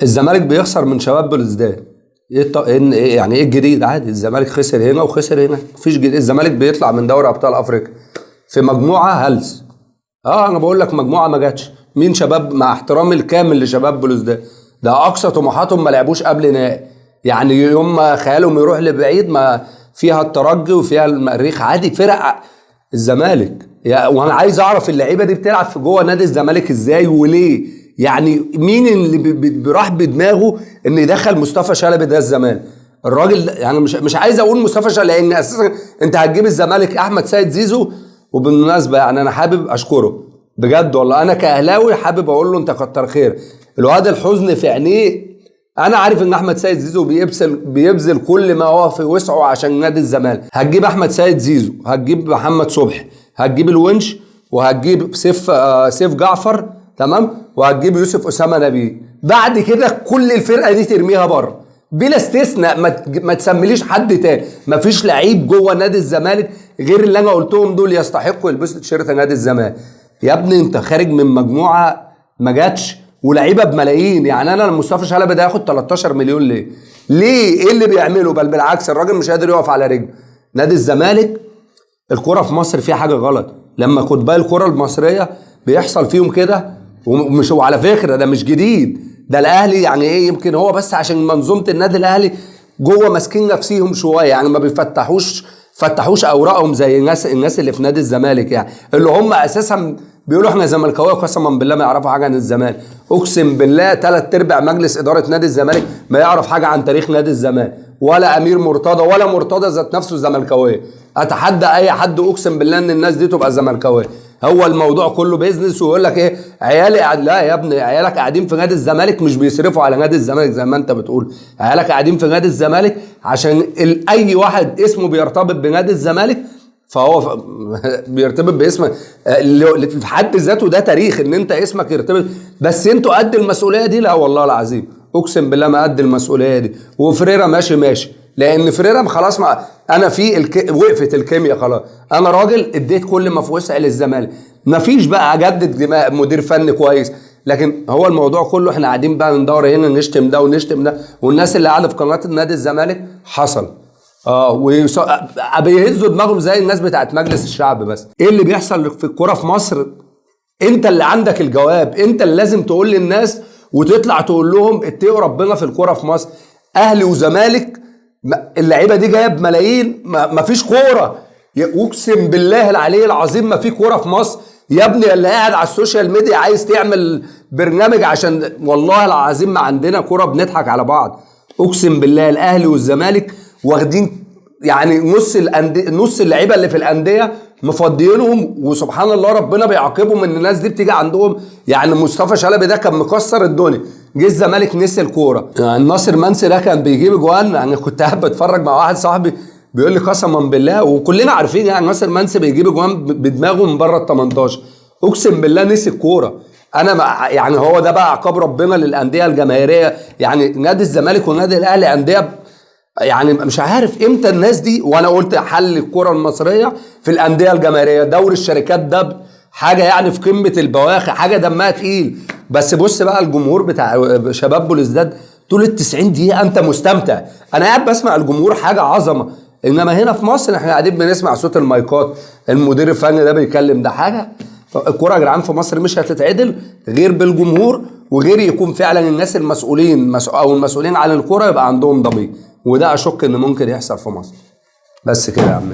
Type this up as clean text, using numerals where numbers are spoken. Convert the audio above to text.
الزمالك بيخسر من شباب بلوزداد. يعني ايه الجديد؟ عادي، الزمالك خسر هنا وخسر هنا، مفيش جديد. الزمالك بيطلع من دوري ابطال افريقيا في مجموعه هلس. انا بقول لك مجموعه ما جاتش. مين شباب؟ مع احترامي الكامل لشباب بلوزداد، ده اقصى طموحاتهم ما لعبوش قبل نهائي. يعني يوم ما خيالهم يروح لبعيد، ما فيها الترجي وفيها المريخ، عادي فرق الزمالك. وانا عايز اعرف اللعيبه دي بتلعب في جوه نادي الزمالك ازاي وليه؟ يعني مين اللي راح بدماغه ان يدخل مصطفى شلبي ده الزمالك؟ الراجل يعني مش عايز اقول مصطفى شلبي، لان اساسا انت هتجيب الزمالك احمد سيد زيزو. وبالمناسبه يعني انا حابب اشكره بجد والله، انا كاهلاوي حابب اقول له انت كتر خير. الواد الحزن في عينيه، انا عارف ان احمد سيد زيزو بيبذل كل ما هو في وسعه عشان نادي الزمالك. هتجيب احمد سيد زيزو، هتجيب محمد صبحي، هتجيب الونش، وهتجيب سيف جعفر، تمام، وهتجيب يوسف اسامه نبيه. بعد كده كل الفرقه دي ترميها بره بلا استثناء، ما تسميليش حد تاني. مفيش لعيب جوه نادي الزمالك غير اللي انا قلتهم دول يستحقوا يلبسوا تيشيرت نادي الزمالك. يا ابني انت خارج من مجموعه ما جاتش ولعيبه بملايين. يعني انا مصطفى شلبي ده ياخد 13 مليون ليه؟ ايه اللي بيعمله؟ بل بالعكس الراجل مش قادر يقف على رجله. نادي الزمالك الكرة في مصر فيها حاجه غلط. لما كتباء الكرة المصريه بيحصل فيهم كده، ومش وعلى فكره ده مش جديد، ده الاهلي يعني ايه، يمكن هو بس عشان منظومه النادي الاهلي جوه ماسكين نفسيهم شويه، يعني ما فتحوش اوراقهم زي الناس اللي في نادي الزمالك، يعني اللي هم اساسا بيقولوا احنا زملكاويه، قسما بالله ما يعرفوا حاجه عن الزمالك. اقسم بالله 3/4 مجلس اداره نادي الزمالك ما يعرف حاجه عن تاريخ نادي الزمالك، ولا امير مرتضى ولا مرتضى ذات نفسه زملكاويه. اتحدى اي حد اقسم بالله ان الناس دي تبقى زملكاويه. هو الموضوع كله بيزنس، ويقول لك ايه عيالي لا يا ابني، عيالك قاعدين في نادي الزمالك مش بيصرفوا على نادي الزمالك زي ما انت بتقول. عيالك قاعدين في نادي الزمالك عشان اي واحد اسمه بيرتبط بنادي الزمالك فهو بيرتبط باسم في حد ذاته. ده تاريخ ان انت اسمك يرتبط، بس انتوا قد المسؤوليه دي؟ لا والله العظيم اقسم بالله ما قد المسؤوليه دي. وفريرا ماشي، لان فريرا خلاص، ما انا في وقفت الكيمياء خلاص. انا راجل اديت كل ما في وسعي للزمالك، مفيش بقى اجدد دماء مدير فني كويس. لكن هو الموضوع كله احنا قاعدين بقى ندور هنا، نشتم ده ونشتم ده، والناس اللي قاعده في قناه نادي الزمالك حصل بيهزوا دماغهم زي الناس بتاعت مجلس الشعب. بس ايه اللي بيحصل في الكوره في مصر؟ انت اللي عندك الجواب، انت اللي لازم تقول للناس وتطلع تقول لهم اتقوا ربنا في الكوره في مصر. اهلي وزمالك اللعيبه دي جايه بملايين، ما فيش كوره. اقسم بالله العلي العظيم ما في كوره في مصر. يا ابني اللي قاعد على السوشيال ميديا عايز تعمل برنامج عشان والله العظيم ما عندنا كوره، بنضحك على بعض. اقسم بالله الاهلي والزمالك واخدين يعني نص اللعيبه اللي في الانديه مفضيينهم، وسبحان الله ربنا بيعاقبهم ان الناس دي بتيجي عندهم. يعني مصطفى شلبي ده كان مكسر الدنيا، جه الزمالك نسي الكوره. يعني ناصر منسي ده كان بيجيب اجوان، يعني كنت قاعد بتفرج مع واحد صاحبي بيقول لي قسما بالله وكلنا عارفين يعني ناصر منسي بيجيب اجوان بدماغه من بره ال 18. اقسم بالله نسي الكوره. انا يعني هو ده بقى عقاب ربنا للانديه الجماهيريه. يعني نادي الزمالك ونادي الاهلي انديه، يعني مش عارف امتى الناس دي. وانا قلت حل الكره المصريه في الانديه الجماهيريه. دوري الشركات ده حاجه يعني في قمه البواخر، حاجه دمها تقيل. بس بص بقى الجمهور بتاع شباب بلوزداد طول ال 90 دقيقه انت مستمتع. انا قاعد بسمع الجمهور حاجه عظمه. انما هنا في مصر احنا قاعدين بنسمع صوت المايكات، المدير الفني ده بيتكلم، ده حاجه. الكره يا جدعان في مصر مش هتتعدل غير بالجمهور، وغير يكون فعلا الناس المسؤولين او المسؤولين عن الكره يبقى عندهم ضمير. وده اشك ان ممكن يحصل في مصر. بس كده يا عم.